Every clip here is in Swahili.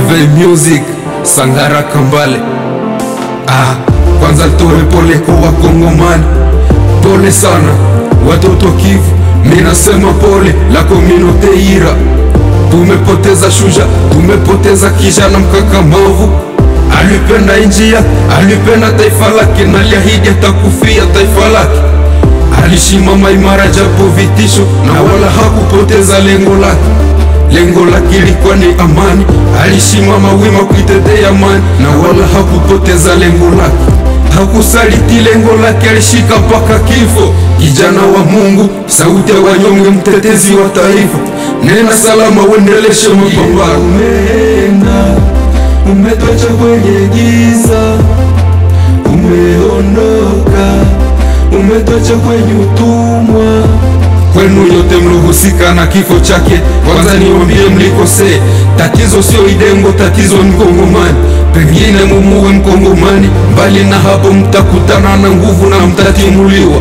Merveille Music, Sangara Kambale. Kwanza toe pole kwa Wakongomani, pole sana watoto Kivu, minasema pole la komunote Ira. Tumepoteza shujaa, tumepoteza kijana mkakamavu, alipenda injia, alipenda taifa lake, na aliahidi atakufia taifa lake. Alishimama imara japo vitisho, na wala hakupoteza lengo lake. Lengo lake ilikuwa ni amani, alishimama wima kuitetea amani, na wala hakupoteza lengo lake. Hakusaliti lengo lake, alishika mpaka kifo. Kijana wa Mungu, sauti ya wanyonge, mtetezi wa taifa, nena salama uendeleshe mapambano. Umetoacha kwenye giza, umeondoka, umetoacha kwenye utumwa. Kwenu yote mlohusika na kifo chake, kwanza niwaambie mlikosea. Tatizo sio Idengo, tatizo ni Mkongomani. Pengine mumuwe Mkongomani, mbali na hapo mtakutana na nguvu na mtatimuliwa.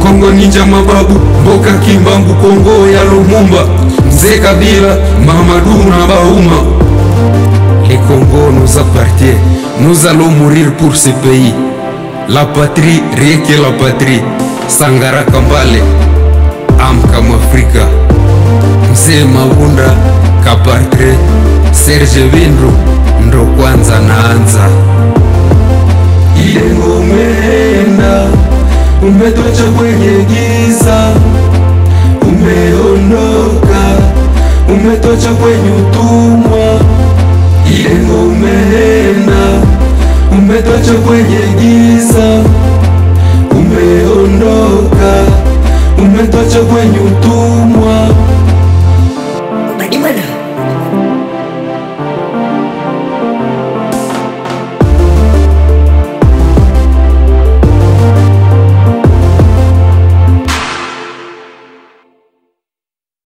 Kongo ninja mababu, Mboka Kimbangu, Kongo ya Lumumba, Mzee Kabila, Mamadou na Bauma. Les Congos nous appartient, nous allons mourir pour ce pays. La patrie, rien que la patrie. Sangara Kambale, Amka Mwafrika. Mzee Mabunda Kapartre, Serge Bindu ndo kwanza naanza. Idengo umeenda, umetoacha kwenye giza, umeondoka, umetoacha kwenye utumwa. Idengo umeenda, umetoacha kwenye giza, umeondoka, umetoacha kwenye utumwa.